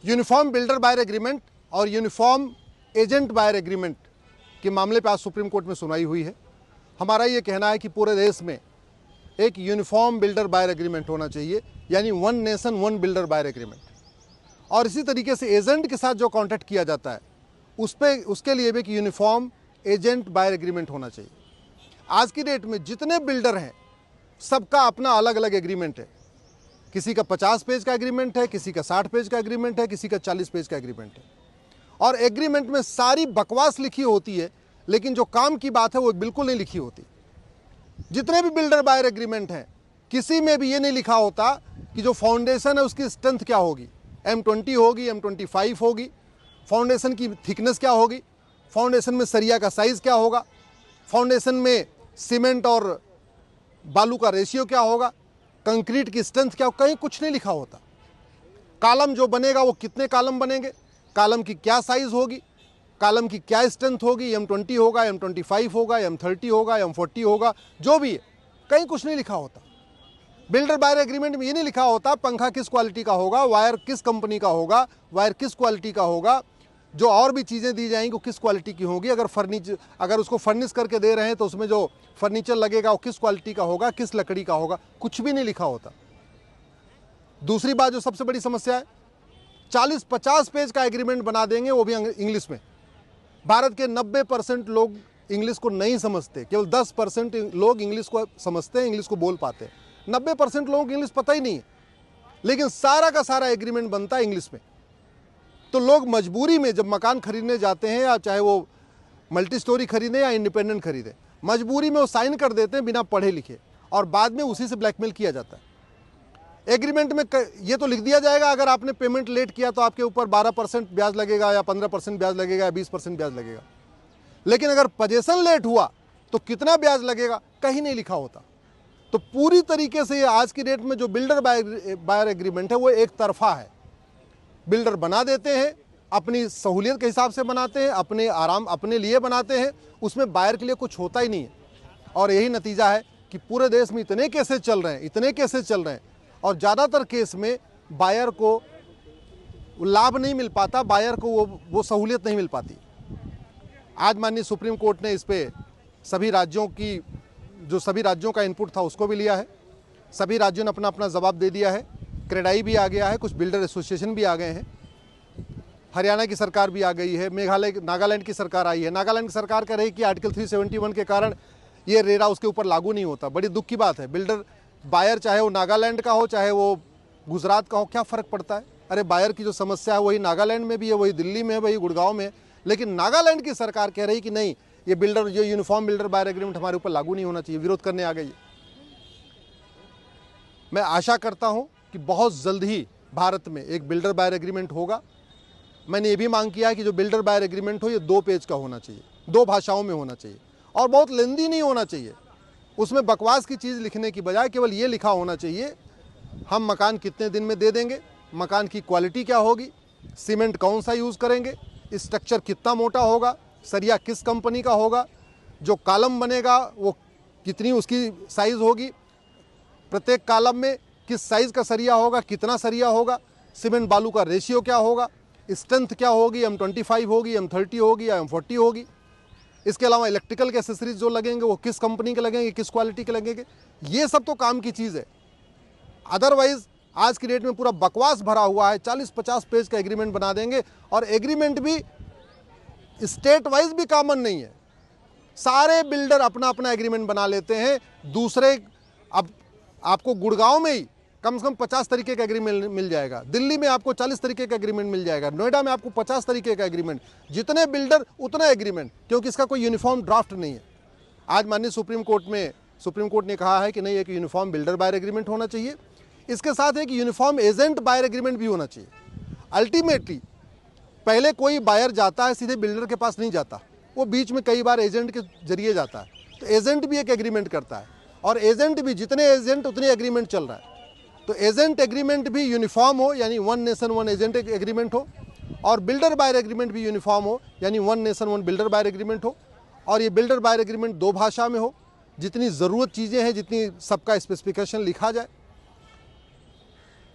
Uniform builder buyer agreement और uniform agent buyer agreement के मामले पर आज सुप्रीम कोर्ट में सुनवाई हुई है। हमारा ये कहना है कि पूरे देश में एक यूनिफॉर्म बिल्डर बायर एग्रीमेंट होना चाहिए, यानी one nation one builder buyer agreement. और इसी तरीके से एजेंट के साथ जो कॉन्ट्रैक्ट किया जाता है उसके लिए भी एक यूनिफॉर्म एजेंट बायर एग्रीमेंट होना चाहिए। आज की डेट में जितने बिल्डर हैं सबका अपना अलग अलग एग्रीमेंट है। किसी का 50 पेज का एग्रीमेंट है, किसी का 60 पेज का एग्रीमेंट है, किसी का 40 पेज का एग्रीमेंट है। और एग्रीमेंट में सारी बकवास लिखी होती है, लेकिन जो काम की बात है वो बिल्कुल नहीं लिखी होती। जितने भी बिल्डर बायर एग्रीमेंट हैं किसी में भी ये नहीं लिखा होता कि जो फाउंडेशन है उसकी स्ट्रेंथ क्या होगी, M20 होगी, M25 होगी, फाउंडेशन की थिकनेस क्या होगी, फाउंडेशन में सरिया का साइज़ क्या होगा, फाउंडेशन में सीमेंट और बालू का रेशियो क्या होगा, कंक्रीट की स्ट्रेंथ क्या होगा, कहीं कुछ नहीं लिखा होता। कॉलम जो बनेगा वो कितने कॉलम बनेंगे, कॉलम की क्या साइज़ होगी, कॉलम की क्या स्ट्रेंथ होगी, M20 होगा, M25 होगा, M30 होगा, M40 होगा, जो भी है कहीं कुछ नहीं लिखा होता। बिल्डर बायर एग्रीमेंट में ये नहीं लिखा होता पंखा किस क्वालिटी का होगा, वायर किस कंपनी का होगा, वायर किस क्वालिटी का होगा, जो और भी चीज़ें दी जाएंगी वो किस क्वालिटी की होगी। अगर उसको फर्निश करके दे रहे हैं तो उसमें जो फर्नीचर लगेगा वो किस क्वालिटी का होगा, किस लकड़ी का होगा, कुछ भी नहीं लिखा होता। दूसरी बात जो सबसे बड़ी समस्या है, 40-50 पेज का एग्रीमेंट बना देंगे, वो भी इंग्लिश में। भारत के 90% लोग इंग्लिश को नहीं समझते, केवल 10% लोग इंग्लिश को समझते हैं, इंग्लिश को बोल पाते हैं। 90% लोगों को इंग्लिश पता ही नहीं है, लेकिन सारा का सारा एग्रीमेंट बनता है इंग्लिश में। तो लोग मजबूरी में जब मकान खरीदने जाते हैं, या चाहे वो मल्टी स्टोरी खरीदें या इंडिपेंडेंट खरीदें, मजबूरी में वो साइन कर देते हैं बिना पढ़े लिखे, और बाद में उसी से ब्लैकमेल किया जाता है। एग्रीमेंट में ये तो लिख दिया जाएगा अगर आपने पेमेंट लेट किया तो आपके ऊपर 12% ब्याज लगेगा, या 15% ब्याज लगेगा, या 20% ब्याज लगेगा। लेकिन अगर पोजेसन लेट हुआ तो कितना ब्याज लगेगा कहीं नहीं लिखा होता। तो पूरी तरीके से ये आज की डेट में जो बिल्डर बायर एग्रीमेंट है वो एक तरफा है। बिल्डर बना देते हैं, अपनी सहूलियत के हिसाब से बनाते हैं, अपने आराम अपने लिए बनाते हैं, उसमें बायर के लिए कुछ होता ही नहीं है। और यही नतीजा है कि पूरे देश में इतने केसेस चल रहे हैं, और ज़्यादातर केस में बायर को लाभ नहीं मिल पाता, बायर को वो सहूलियत नहीं मिल पाती। आज माननीय सुप्रीम कोर्ट ने इस पर सभी राज्यों का इनपुट था उसको भी लिया है। सभी राज्यों ने अपना अपना जवाब दे दिया है। क्रेडाई भी आ गया है, कुछ बिल्डर एसोसिएशन भी आ गए हैं, हरियाणा की सरकार भी आ गई है, नागालैंड की सरकार आई है। नागालैंड की सरकार कह रही कि आर्टिकल 371 के कारण ये रेरा उसके ऊपर लागू नहीं होता। बड़ी दुख की बात है। बिल्डर बायर चाहे वो नागालैंड का हो, चाहे वो गुजरात का हो, क्या फ़र्क पड़ता है। अरे बायर की जो समस्या है वही नागालैंड में भी है, वही दिल्ली में है, वही गुड़गांव में है। लेकिन नागालैंड की सरकार कह रही कि नहीं, ये यूनिफॉर्म बिल्डर बायर एग्रीमेंट हमारे ऊपर लागू नहीं होना चाहिए, विरोध करने आ गई है। मैं आशा करता हूं कि बहुत जल्द ही भारत में एक बिल्डर बायर एग्रीमेंट होगा। मैंने ये भी मांग किया है कि जो बिल्डर बायर एग्रीमेंट हो ये 2 पेज का होना चाहिए, 2 भाषाओं में होना चाहिए, और बहुत लेंदी नहीं होना चाहिए। उसमें बकवास की चीज़ लिखने की बजाय केवल ये लिखा होना चाहिए, हम मकान कितने दिन में दे देंगे, मकान की क्वालिटी क्या होगी, सीमेंट कौन सा यूज़ करेंगे, स्ट्रक्चर कितना मोटा होगा, सरिया किस कंपनी का होगा, जो कॉलम बनेगा वो कितनी उसकी साइज़ होगी, प्रत्येक कॉलम में किस साइज़ का सरिया होगा, कितना सरिया होगा, सीमेंट बालू का रेशियो क्या होगा, स्ट्रेंथ क्या होगी, M25 होगी, M30 होगी, या M40 होगी। इसके अलावा इलेक्ट्रिकल के एसेसरीज जो लगेंगे वो किस कंपनी के लगेंगे, किस क्वालिटी के लगेंगे। ये सब तो काम की चीज़ है। अदरवाइज आज की डेट में पूरा बकवास भरा हुआ है। 40-50 पेज का एग्रीमेंट बना देंगे, और एग्रीमेंट भी स्टेट वाइज भी कॉमन नहीं है। सारे बिल्डर अपना अपना एग्रीमेंट बना लेते हैं। दूसरे, अब आपको गुड़गांव में ही कम से कम 50 तरीके का एग्रीमेंट मिल जाएगा, दिल्ली में आपको 40 तरीके का एग्रीमेंट मिल जाएगा, नोएडा में आपको 50 तरीके का एग्रीमेंट। जितने बिल्डर उतना एग्रीमेंट, क्योंकि इसका कोई यूनिफॉर्म ड्राफ्ट नहीं है। आज माननीय सुप्रीम कोर्ट ने कहा है कि नहीं, एक यूनिफॉर्म बिल्डर बायर एग्रीमेंट होना चाहिए, इसके साथ एक यूनिफॉर्म एजेंट बायर एग्रीमेंट भी होना चाहिए। अल्टीमेटली पहले कोई बायर जाता है सीधे बिल्डर के पास नहीं जाता, वो बीच में कई बार एजेंट के जरिए जाता है। तो एजेंट भी एक एग्रीमेंट करता है, और एजेंट भी जितने एजेंट उतने एग्रीमेंट चल रहा है। तो एजेंट एग्रीमेंट भी यूनिफॉर्म हो, यानी one nation one agent agreement हो, और बिल्डर बायर एग्रीमेंट भी यूनिफॉर्म हो, यानी one nation one builder buyer agreement हो। और ये बिल्डर बायर एग्रीमेंट 2 भाषा में हो, जितनी ज़रूरत चीज़ें हैं, जितनी सबका स्पेसिफिकेशन लिखा जाए।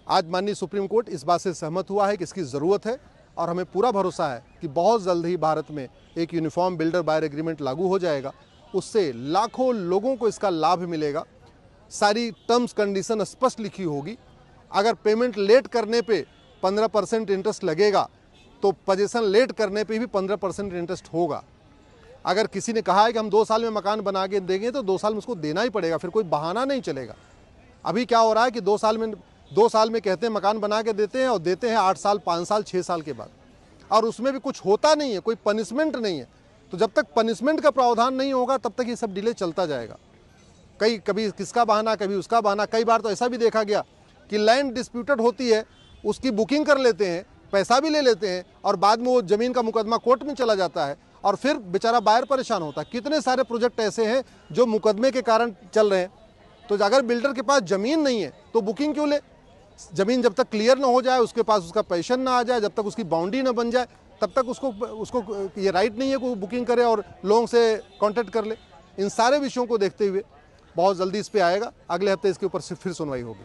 आज माननीय सुप्रीम कोर्ट इस बात से सहमत हुआ है कि इसकी ज़रूरत है और हमें पूरा भरोसा है कि बहुत जल्द ही भारत में एक यूनिफॉर्म बिल्डर बायर एग्रीमेंट लागू हो जाएगा। उससे लाखों लोगों को इसका लाभ मिलेगा। सारी टर्म्स कंडीशन स्पष्ट लिखी होगी। अगर पेमेंट लेट करने पे 15% इंटरेस्ट लगेगा तो पोजीशन लेट करने पे भी 15% इंटरेस्ट होगा। अगर किसी ने कहा है कि हम 2 साल में मकान बना के देंगे तो 2 साल में उसको देना ही पड़ेगा, फिर कोई बहाना नहीं चलेगा। अभी क्या हो रहा है कि 2 साल में कहते हैं मकान बना के देते हैं और देते हैं 8 साल 5 साल 6 साल के बाद, और उसमें भी कुछ होता नहीं है, कोई पनिशमेंट नहीं है। तो जब तक पनिशमेंट का प्रावधान नहीं होगा तब तक ये सब डिले चलता जाएगा। कभी किसका बहाना, कभी उसका बहाना। कई बार तो ऐसा भी देखा गया कि लैंड डिस्प्यूटेड होती है, उसकी बुकिंग कर लेते हैं, पैसा भी ले लेते हैं और बाद में वो ज़मीन का मुकदमा कोर्ट में चला जाता है और फिर बेचारा बायर परेशान होता है। कितने सारे प्रोजेक्ट ऐसे हैं जो मुकदमे के कारण चल रहे हैं। तो अगर बिल्डर के पास ज़मीन नहीं है तो बुकिंग क्यों ले? ज़मीन जब तक क्लियर ना हो जाए, उसके पास उसका पैशन ना आ जाए, जब तक उसकी बाउंड्री ना बन जाए, तब तक उसको ये राइट नहीं है कि वो बुकिंग करे और लोगों से कॉन्टैक्ट कर ले। इन सारे विषयों को देखते हुए बहुत जल्दी इस पे आएगा। अगले हफ्ते इसके ऊपर फिर सुनवाई होगी।